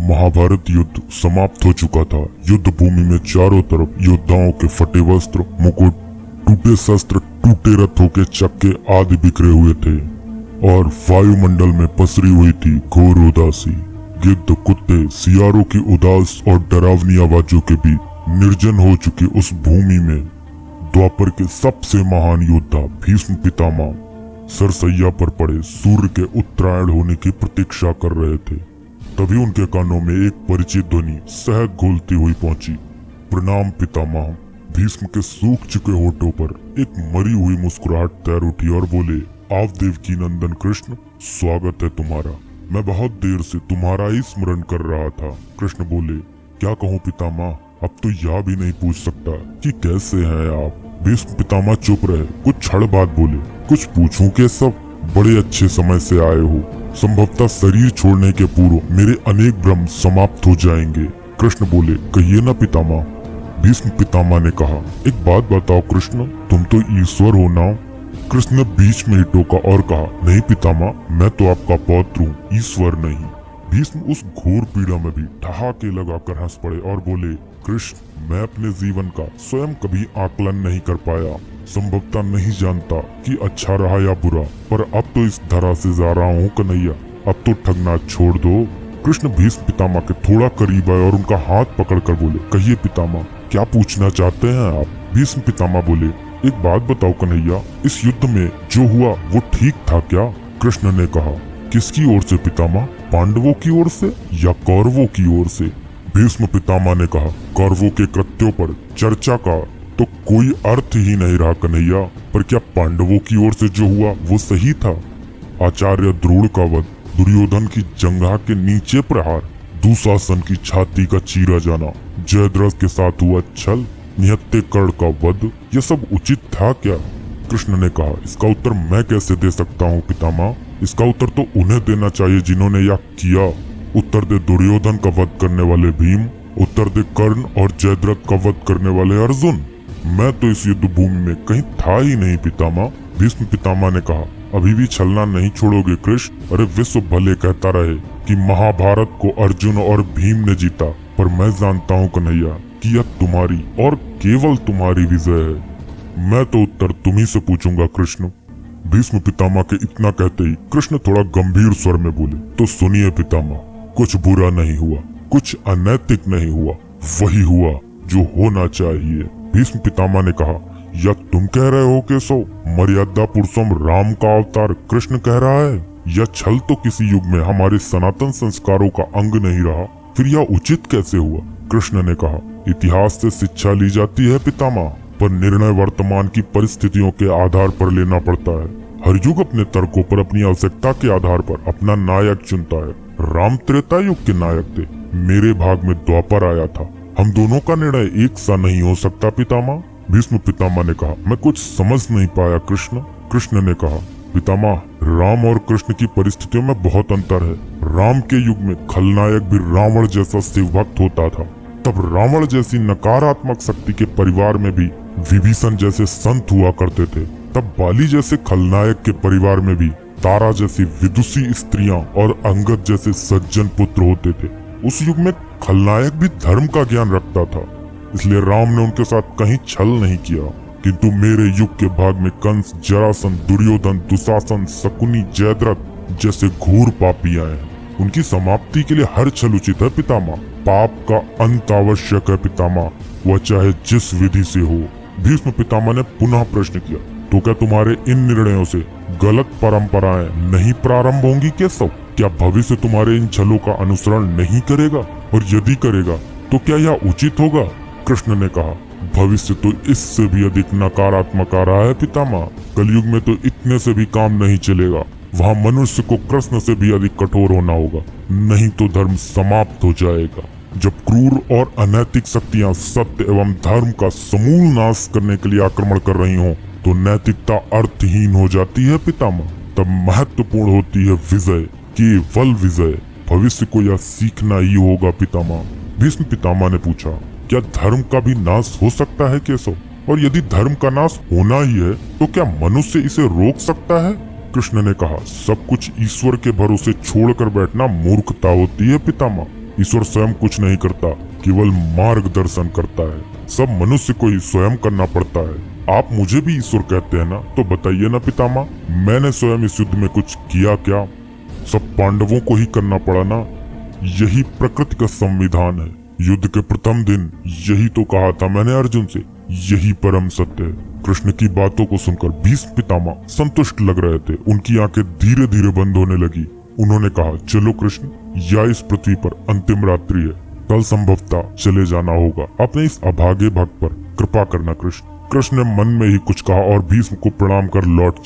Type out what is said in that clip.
महाभारत युद्ध समाप्त हो चुका था। युद्ध भूमि में चारों तरफ योद्धाओं के फटे वस्त्र, मुकुट, टूटे शस्त्र, टूटे रथों के चक्के आदि बिखरे हुए थे और वायुमंडल में पसरी हुई थी घोर उदासी। गिद्ध, कुत्ते, सियारों की उदास और डरावनी आवाजों के बीच निर्जन हो चुकी उस भूमि में द्वापर के सबसे महान योद्धा भीष्म पितामह सरसैया पर पड़े सूर्य के उत्तरायण होने की प्रतीक्षा कर रहे थे। तभी उनके कानों में एक परिचित ध्वनि सहज घोलती हुई पहुंची। प्रणाम पितामह। भीष्म के सूख चुके होठों पर एक मरी हुई मुस्कुराहट तैर उठी और बोले, आप देवकी नंदन कृष्ण, स्वागत है तुम्हारा। मैं बहुत देर से तुम्हारा ही स्मरण कर रहा था। कृष्ण बोले, क्या कहूँ पितामह, अब तो यह भी नहीं पूछ सकता कि कैसे हैं आप। भीष्म पितामह चुप रहे, कुछ क्षण बाद बोले, कुछ पूछूं के सब, बड़े अच्छे समय से आए हो। संभवतः शरीर छोड़ने के पूर्व मेरे अनेक भ्रम समाप्त हो जाएंगे। कृष्ण बोले, कहिए ना पितामह। भीष्म पितामह ने कहा, एक बात बताओ कृष्ण, तुम तो ईश्वर हो ना। कृष्ण ने बीच में ही टोका और कहा, नहीं पितामह, मैं तो आपका पौत्र हूँ, ईश्वर नहीं। भीष्म उस घोर पीड़ा में भी ठहाके लगाकर हंस पड़े और बोले, कृष्ण, मैं अपने जीवन का स्वयं कभी आकलन नहीं कर पाया। संभवतः नहीं जानता कि अच्छा रहा या बुरा, पर अब तो इस धरा से जा रहा हूँ कन्हैया, अब तो ठगना छोड़ दो। कृष्ण भीष्म पितामह के थोड़ा करीब आए और उनका हाथ पकड़कर बोले, कहिए पितामह, क्या पूछना चाहते हैं आप। भीष्म पितामह बोले, एक बात बताओ कन्हैया, इस युद्ध में जो हुआ वो ठीक था क्या। कृष्ण ने कहा, किसकी ओर से पितामह, पांडवों की ओर से या कौरवों की ओर से। भीष्म पितामह ने कहा, कौरवों के कृत्यों पर चर्चा का तो कोई अर्थ ही नहीं रहा कन्हैया, पर क्या पांडवों की ओर से जो हुआ वो सही था। आचार्य द्रोण का वध, दुर्योधन की जंघा के नीचे प्रहार, दुशासन की छाती का चीरा जाना, जयद्रथ के साथ हुआ छल, निहत्थे कर्ण का वध, यह सब उचित था क्या। कृष्ण ने कहा, इसका उत्तर मैं कैसे दे सकता हूँ पितामह, इसका उत्तर तो उन्हें देना चाहिए जिन्होंने यह किया। उत्तर दे दुर्योधन का वध करने वाले भीम, उत्तर दे कर्ण और जयद्रथ का वध करने वाले अर्जुन। मैं तो इस युद्ध भूमि में कहीं था ही नहीं पितामह। भीष्म पितामह ने कहा, अभी भी छलना नहीं छोड़ोगे कृष्ण। अरे विश्व भले कहता रहे कि महाभारत को अर्जुन और भीम ने जीता, पर मैं जानता हूँ कन्हैया कि यह तुम्हारी और केवल तुम्हारी विजय है। मैं तो उत्तर तुम्ही से पूछूंगा कृष्ण। भीष्म पितामह के इतना कहते ही कृष्ण थोड़ा गंभीर स्वर में बोले, तो सुनिए पितामह, कुछ बुरा नहीं हुआ, कुछ अनैतिक नहीं हुआ, वही हुआ जो होना चाहिए। भीष्म पितामह ने कहा, या तुम कह रहे हो केशव, मर्यादा पुरुषों राम का अवतार कृष्ण कह रहा है। यह छल तो किसी युग में हमारे सनातन संस्कारों का अंग नहीं रहा, फिर यह उचित कैसे हुआ। कृष्ण ने कहा, इतिहास से शिक्षा ली जाती है पितामह, पर निर्णय वर्तमान की परिस्थितियों के आधार पर लेना पड़ता है। हर युग अपने तर्कों पर, अपनी आवश्यकता के आधार पर अपना नायक चुनता है। राम त्रेता युग के नायक थे, मेरे भाग में द्वापर आया था। हम दोनों का निर्णय एक सा नहीं हो सकता पितामह। भीष्म पितामह ने कहा, मैं कुछ समझ नहीं पाया कृष्ण। कृष्ण ने कहा, पितामह, राम और कृष्ण की परिस्थितियों में बहुत अंतर है। राम के युग में खलनायक भी रावण जैसा शिवभक्त होता था, तब रावण जैसी नकारात्मक शक्ति के परिवार में भी विभीषण जैसे संत हुआ करते थे, तब बाली जैसे खलनायक के परिवार में भी तारा जैसी विदुषी स्त्रियां और अंगद जैसे सज्जन पुत्र होते थे। उस युग में खलनायक भी धर्म का ज्ञान रखता था, इसलिए राम ने उनके साथ कहीं छल नहीं किया। किंतु मेरे युग के भाग में कंस, जरासंध, दुर्योधन, दुशासन, शकुनी, जयद्रथ जैसे घोर पापी आए हैं। उनकी समाप्ति के लिए हर छल उचित है पितामह। पाप का अंत आवश्यक है पितामह, वह चाहे जिस विधि से हो। भीष्म पितामह ने पुनः प्रश्न किया, तो क्या तुम्हारे इन निर्णयों से गलत परंपराएं नहीं प्रारंभ होंगी केशव। क्या भविष्य तुम्हारे इन छलों का अनुसरण नहीं करेगा, और यदि करेगा तो क्या यह उचित होगा। कृष्ण ने कहा, भविष्य तो इससे भी अधिक नकारात्मक आ रहा है पितामह। कलयुग में तो इतने से भी काम नहीं चलेगा, वहाँ मनुष्य को कृष्ण से भी अधिक कठोर होना होगा, नहीं तो धर्म समाप्त हो जाएगा। जब क्रूर और अनैतिक शक्तियाँ सत्य एवं धर्म का समूल नाश करने के लिए आक्रमण कर रही हों, तो नैतिकता अर्थहीन हो जाती है पितामह। तब महत्वपूर्ण होती है विजय, केवल विजय। भविष्य को यह सीखना ही होगा पितामह। भीष्म पितामह ने पूछा, क्या धर्म का भी नाश हो सकता है केशव, और यदि धर्म का नाश होना ही है तो क्या मनुष्य इसे रोक सकता है। कृष्ण ने कहा, सब कुछ ईश्वर के भरोसे छोड़कर बैठना मूर्खता होती है पितामह। ईश्वर स्वयं कुछ नहीं करता, केवल मार्गदर्शन करता है। सब मनुष्य को ही स्वयं करना पड़ता है। आप मुझे भी ईश्वर कहते हैं ना, तो बताइए ना पितामह, मैंने स्वयं इस युद्ध में कुछ किया क्या? सब पांडवों को ही करना पड़ा ना। यही प्रकृति का संविधान है। युद्ध के प्रथम दिन यही तो कहा था मैंने अर्जुन से, यही परम सत्य है। कृष्ण की बातों को सुनकर भीष्म पितामह संतुष्ट लग रहे थे। उनकी आंखें धीरे धीरे बंद होने लगी। उन्होंने कहा, चलो कृष्ण, या इस पृथ्वी पर अंतिम रात्रि है, कल संभवतः चले जाना होगा। अपने इस अभागे भक्त पर कृपा करना कृष्ण। कृष्ण ने मन में ही कुछ कहा और भीष्म को प्रणाम कर लौट चले।